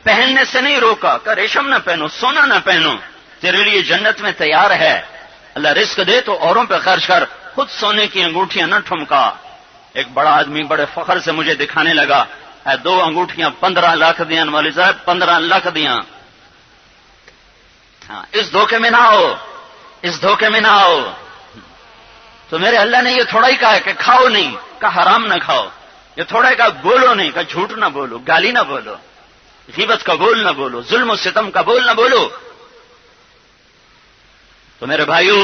پہننے سے نہیں روکا کہ ریشم نہ پہنو، سونا نہ پہنو، تیرے لیے جنت میں تیار ہے، اللہ رزق دے تو اوروں پہ خرچ کر، خود سونے کی انگوٹھیاں نہ ٹھمکا۔ ایک بڑا آدمی بڑے فخر سے مجھے دکھانے لگا، 2 انگوٹھیاں 15 لاکھ دیاں، مولوی صاحب 15 لاکھ دیاں۔ ہاں، اس دھوکے میں نہ آؤ، اس دھوکے میں نہ آؤ۔ تو میرے اللہ نے یہ تھوڑا ہی کہا ہے کہ کھاؤ نہیں، کہ حرام نہ کھاؤ، یہ تھوڑا ہی کہا بولو نہیں، کہ جھوٹ نہ بولو، گالی نہ بولو، غیبت کا بول نہ بولو، ظلم و ستم کا بول نہ بولو۔ تو میرے بھائیو،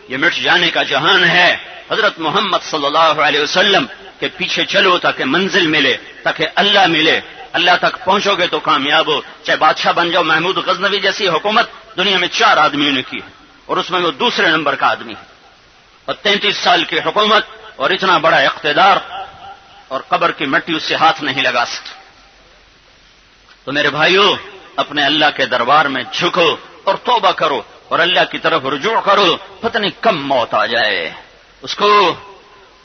یہ مٹ جانے کا جہان ہے، حضرت محمد صلی اللہ علیہ وسلم کے پیچھے چلو تاکہ منزل ملے، تاکہ اللہ ملے، اللہ تک پہنچو گے تو کامیاب ہو، چاہے بادشاہ بن جاؤ۔ محمود غزنوی جیسی حکومت دنیا میں 4 آدمیوں نے کی ہے، اور اس میں وہ دوسرے نمبر کا آدمی ہے، اور 33 سال کی حکومت اور اتنا بڑا اقتدار، اور قبر کی مٹی اس سے ہاتھ نہیں لگا سکتی۔ تو میرے بھائیو، اپنے اللہ کے دربار میں جھکو اور توبہ کرو اور اللہ کی طرف رجوع کرو، پتہ نہیں کب موت آ جائے۔ اس کو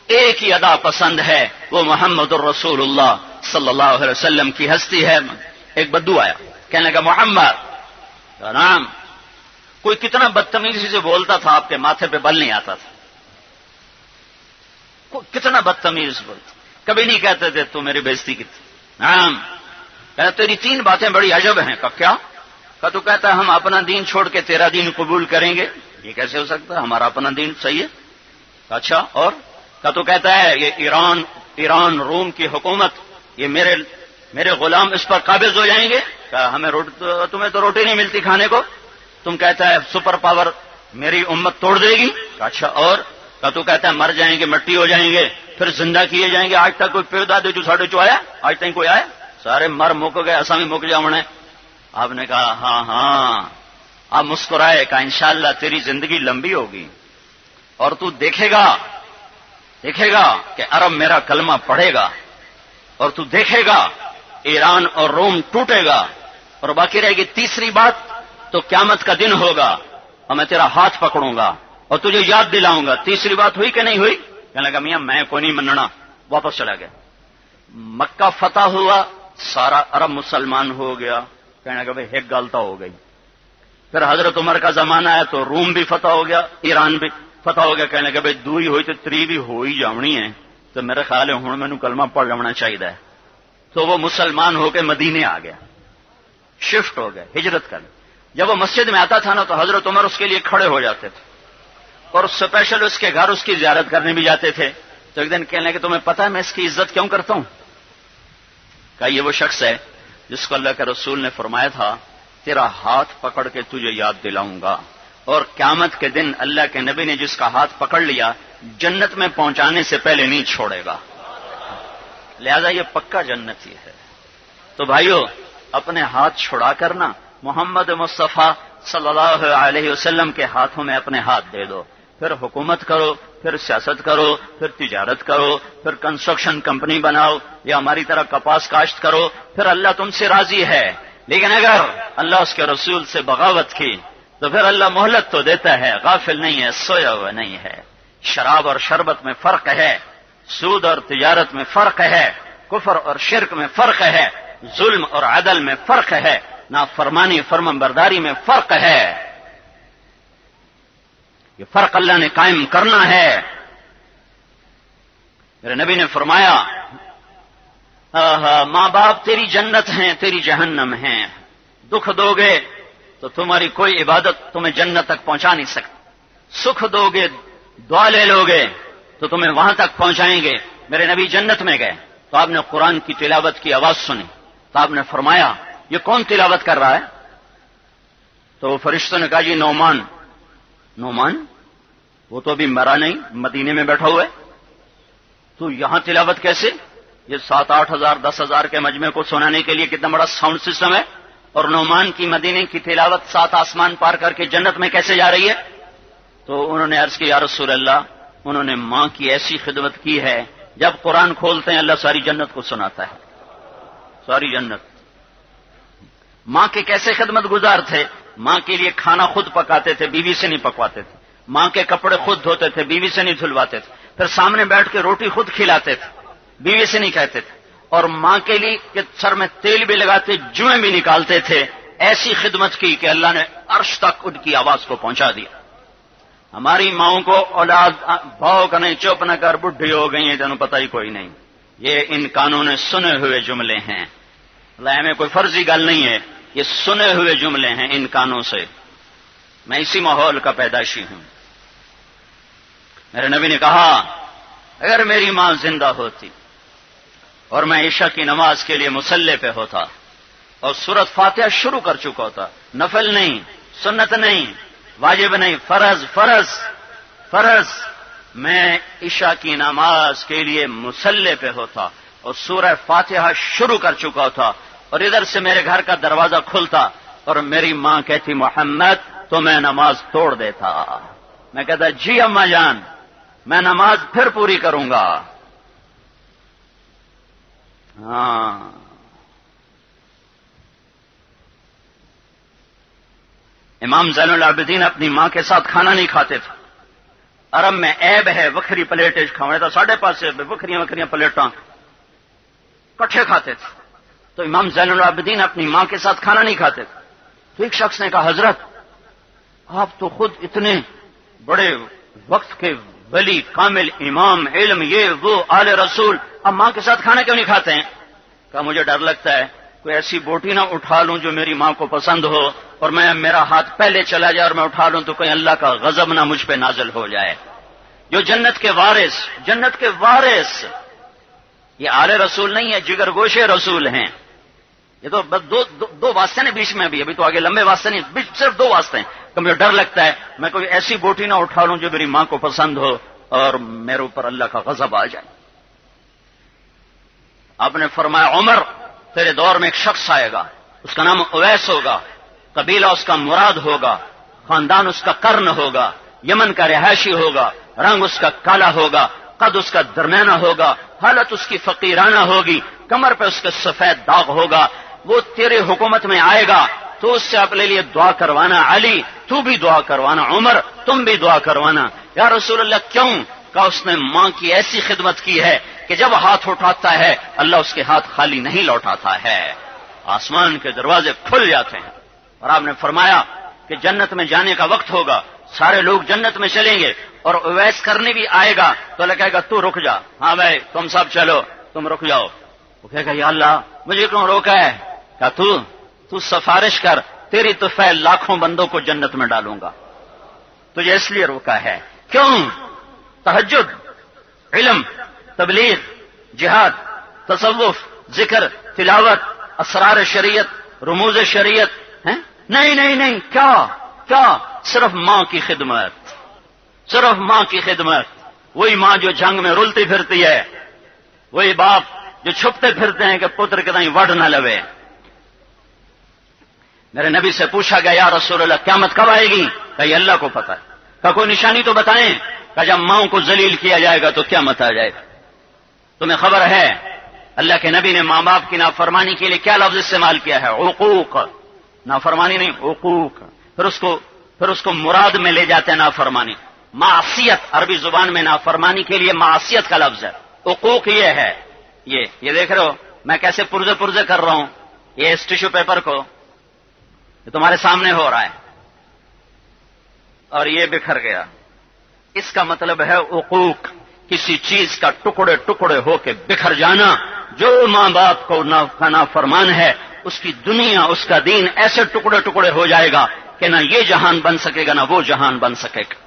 ایک ہی ادا پسند ہے، وہ محمد الرسول اللہ صلی اللہ علیہ وسلم کی ہستی ہے۔ ایک بدو آیا، کہنے لگا محمد نام، کوئی کتنا بدتمیزی سے بولتا تھا، آپ کے ماتھے پہ بل نہیں آتا تھا، کتنا بدتمیز بولتا، کبھی نہیں کہتے تھے تو میری بےزتی کی تھی۔ نام، کہتا تیری 3 باتیں بڑی عجب ہیں۔ کہ کیا؟ کہ تو کہتا ہے ہم اپنا دین چھوڑ کے تیرا دین قبول کریں گے، یہ کیسے ہو سکتا ہے، ہمارا اپنا دین صحیح ہے۔ اچھا، اور کہ تو کہتا ہے یہ ایران روم کی حکومت، یہ میرے غلام اس پر قابض ہو جائیں گے، کہ ہمیں تمہیں تو روٹی نہیں ملتی کھانے کو، تم کہتا ہے سپر پاور میری امت توڑ دے گی۔ اچھا، اور کہ تو کہتا ہے مر جائیں گے، مٹی ہو جائیں گے، پھر زندہ کیے جائیں گے۔ آج تک کوئی پیدا دے جو ساڑھے چو آیا، آج تک کوئی آیا، سارے مر مک گئے، ایسا بھی مک جاؤں نے۔ آپ نے کہا ہاں ہاں، آپ مسکرائے، کہا انشاءاللہ تیری زندگی لمبی ہوگی اور تو دیکھے گا کہ عرب میرا کلمہ پڑھے گا، اور تو دیکھے گا ایران اور روم ٹوٹے گا، اور باقی رہے گی تیسری بات، تو قیامت کا دن ہوگا اور میں تیرا ہاتھ پکڑوں گا اور تجھے یاد دلاؤں گا۔ تیسری بات ہوئی کہ نہیں ہوئی؟ کہنے لگا میاں میں کوئی نہیں مننا، واپس چلا گیا۔ مکہ فتح ہوا، سارا عرب مسلمان ہو گیا، کہنے لگا بھائی ایک غلطہ ہو گئی۔ پھر حضرت عمر کا زمانہ ہے تو روم بھی فتح ہو گیا، ایران بھی فتح ہو گیا، کہنے لگا بھائی 2 ہی ہوئی تو 3 بھی ہو ہی جاونی ہے، تو میرے خیال ہے ہوں میں کلمہ پڑھ لینا چاہیے۔ تو وہ مسلمان ہو کے مدینے آ گیا، شفٹ ہو گئے، ہجرت کرنے۔ جب وہ مسجد میں آتا تھا نا تو حضرت عمر اس کے لیے کھڑے ہو جاتے تھے اور اسپیشل اس کے گھر اس کی زیارت کرنے بھی جاتے تھے۔ تو ایک دن کہنے لگے تمہیں پتہ ہے میں اس کی عزت کیوں کرتا ہوں؟ کہا یہ وہ شخص ہے جس کو اللہ کے رسول نے فرمایا تھا تیرا ہاتھ پکڑ کے تجھے یاد دلاؤں گا، اور قیامت کے دن اللہ کے نبی نے جس کا ہاتھ پکڑ لیا جنت میں پہنچانے سے پہلے نہیں چھوڑے گا، لہذا یہ پکا جنتی ہے۔ تو بھائیو، اپنے ہاتھ چھڑا کرنا، محمد مصطفیٰ صلی اللہ علیہ وسلم کے ہاتھوں میں اپنے ہاتھ دے دو، پھر حکومت کرو، پھر سیاست کرو، پھر تجارت کرو، پھر کنسٹرکشن کمپنی بناؤ، یا ہماری طرح کپاس کاشت کرو، پھر اللہ تم سے راضی ہے۔ لیکن اگر اللہ اس کے رسول سے بغاوت کی تو پھر اللہ مہلت تو دیتا ہے، غافل نہیں ہے، سویا ہوا نہیں ہے۔ شراب اور شربت میں فرق ہے، سود اور تجارت میں فرق ہے، کفر اور شرک میں فرق ہے، ظلم اور عدل میں فرق ہے، نافرمانی فرمانبرداری میں فرق ہے۔ یہ فرق اللہ نے قائم کرنا ہے۔ میرے نبی نے فرمایا ماں باپ تیری جنت ہیں، تیری جہنم ہیں، دکھ دو گے تو تمہاری کوئی عبادت تمہیں جنت تک پہنچا نہیں سکتی، سکھ دو گے، دعا لے لو گے تو تمہیں وہاں تک پہنچائیں گے۔ میرے نبی جنت میں گئے تو آپ نے قرآن کی تلاوت کی آواز سنی تو آپ نے فرمایا یہ کون تلاوت کر رہا ہے؟ تو وہ فرشتوں نے کہا جی نعمان۔ نعمان وہ تو ابھی مرا نہیں، مدینے میں بیٹھا ہوا ہے، تو یہاں تلاوت کیسے؟ یہ 7-8 ہزار 10 ہزار کے مجمع کو سنانے کے لیے کتنا بڑا ساؤنڈ سسٹم ہے، اور نعمان کی مدینے کی تلاوت 7 آسمان پار کر کے جنت میں کیسے جا رہی ہے؟ تو انہوں نے عرض کی یا رسول اللہ، انہوں نے ماں کی ایسی خدمت کی ہے، جب قرآن کھولتے ہیں اللہ ساری جنت کو سناتا ہے، ساری جنت۔ ماں کے کیسے خدمت گزار تھے؟ ماں کے لیے کھانا خود پکاتے تھے، بیوی سے نہیں پکواتے تھے، ماں کے کپڑے خود دھوتے تھے، بیوی سے نہیں دھلواتے تھے، پھر سامنے بیٹھ کے روٹی خود کھلاتے تھے، بیوی سے نہیں کہتے تھے، اور ماں کے لیے کہ سر میں تیل بھی لگاتے جوئیں بھی نکالتے تھے. ایسی خدمت کی کہ اللہ نے عرش تک ان کی آواز کو پہنچا دیا. ہماری ماؤں کو اولاد بھاؤ کا نہیں، چپ نہ کر بڈھی ہو گئی ہیں تینوں پتہ ہی کوئی نہیں. یہ ان کانوں نے سنے ہوئے جملے ہیں. اللہ میں کوئی فرضی گل نہیں ہے، یہ سنے ہوئے جملے ہیں ان کانوں سے. میں اسی ماحول کا پیدائشی ہوں. میرے نبی نے کہا اگر میری ماں زندہ ہوتی اور میں عشاء کی نماز کے لیے مصلی پہ ہوتا اور سورۃ فاتحہ شروع کر چکا ہوتا، نفل نہیں، سنت نہیں، واجب نہیں، فرض، میں عشاء کی نماز کے لیے مصلی پہ ہوتا اور سورہ فاتحہ شروع کر چکا ہوتا اور ادھر سے میرے گھر کا دروازہ کھلتا اور میری ماں کہتی محمد، تو میں نماز توڑ دیتا. میں کہتا جی اماں جان، میں نماز پھر پوری کروں گا. ہاں، امام زین العابدین اپنی ماں کے ساتھ کھانا نہیں کھاتے تھے. عرب میں عیب ہے وکھری پلیٹ کھانے تو ساڑھے پاس وکھریاں پلیٹاں کٹھے کھاتے تھے. تو امام زین العابدین اپنی ماں کے ساتھ کھانا نہیں کھاتے تھے. تو ایک شخص نے کہا حضرت آپ تو خود اتنے بڑے وقت کے ولی کامل امام علم یہ وہ آل رسول، اب ماں کے ساتھ کھانا کیوں نہیں کھاتے ہیں؟ کہا مجھے ڈر لگتا ہے کوئی ایسی بوٹی نہ اٹھا لوں جو میری ماں کو پسند ہو اور میرا ہاتھ پہلے چلا جائے اور میں اٹھا لوں تو کوئی اللہ کا غضب نہ مجھ پہ نازل ہو جائے. جو جنت کے وارث یہ آل رسول نہیں ہے، جگر گوشے رسول ہیں. یہ تو بس دو واسطے ہیں بیچ میں، ابھی تو آگے لمبے واسطے نہیں، بیچ صرف دو واسطے ہیں. کہ مجھے ڈر لگتا ہے میں کوئی ایسی بوٹی نہ اٹھا لوں جو میری ماں کو پسند ہو اور میرے اوپر اللہ کا غضب آ جائے. آپ نے فرمایا عمر تیرے دور میں ایک شخص آئے گا، اس کا نام اویس ہوگا، قبیلہ اس کا مراد ہوگا، خاندان اس کا کرن ہوگا، یمن کا رہائشی ہوگا، رنگ اس کا کالا ہوگا، قد اس کا درمیانہ ہوگا، حالت اس کی فقیرانہ ہوگی، کمر پہ اس کے سفید داغ ہوگا. وہ تیرے حکومت میں آئے گا تو اس سے اپنے لیے دعا کروانا، علی تو بھی دعا کروانا، عمر تم بھی دعا کروانا. یا رسول اللہ کیوں؟ کہا اس نے ماں کی ایسی خدمت کی ہے کہ جب ہاتھ اٹھاتا ہے اللہ اس کے ہاتھ خالی نہیں لوٹاتا ہے، آسمان کے دروازے کھل جاتے ہیں. اور آپ نے فرمایا کہ جنت میں جانے کا وقت ہوگا، سارے لوگ جنت میں چلیں گے اور اویس کرنے بھی آئے گا تو اللہ کہے گا تو رک جا. ہاں بھائی تم سب چلو، تم رک جاؤ. وہ کہے گا یا اللہ مجھے کیوں روکا ہے؟ کہا تو سفارش کر، تیری تو فعل لاکھوں بندوں کو جنت میں ڈالوں گا، تجھے اس لیے روکا ہے. کیوں؟ تہجد، علم، تبلیغ، جہاد، تصوف، ذکر، تلاوت، اسرار شریعت، رموز شریعت ہیں؟ نہیں، کیا صرف ماں کی خدمت، صرف ماں کی خدمت. وہی ماں جو جنگ میں رلتی پھرتی ہے، وہی باپ جو چھپتے پھرتے ہیں کہ پتر کے تئیں وڈ نہ لوے. میرے نبی سے پوچھا گیا یا رسول اللہ قیامت کب آئے گی؟ کہ یہ اللہ کو پتہ ہے. کہ کوئی نشانی تو بتائیں. کہ جب ماؤں کو ذلیل کیا جائے گا تو قیامت آ جائے گا. تمہیں خبر ہے اللہ کے نبی نے ماں باپ کی نافرمانی کے لیے کیا لفظ استعمال کیا ہے؟ عقوق. نافرمانی نہیں، عقوق. پھر اس کو مراد میں لے جاتے ہیں نافرمانی. معصیت عربی زبان میں نافرمانی کے لیے معصیت کا لفظ ہے. عقوق یہ ہے، یہ دیکھ رہے ہو میں کیسے پرزے کر رہا ہوں، یہ اس ٹیشو پیپر کو یہ تمہارے سامنے ہو رہا ہے اور یہ بکھر گیا. اس کا مطلب ہے عقوق، کسی چیز کا ٹکڑے ٹکڑے ہو کے بکھر جانا. جو ماں باپ کو نافرمان ہے اس کی دنیا، اس کا دین ایسے ٹکڑے ٹکڑے ہو جائے گا کہ نہ یہ جہان بن سکے گا نہ وہ جہان بن سکے گا.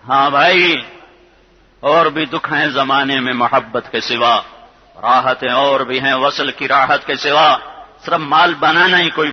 ہاں بھائی اور بھی دکھ ہیں زمانے میں محبت کے سوا، راحتیں اور بھی ہیں وصل کی راحت کے سوا. صرف مال بنانا ہی کوئی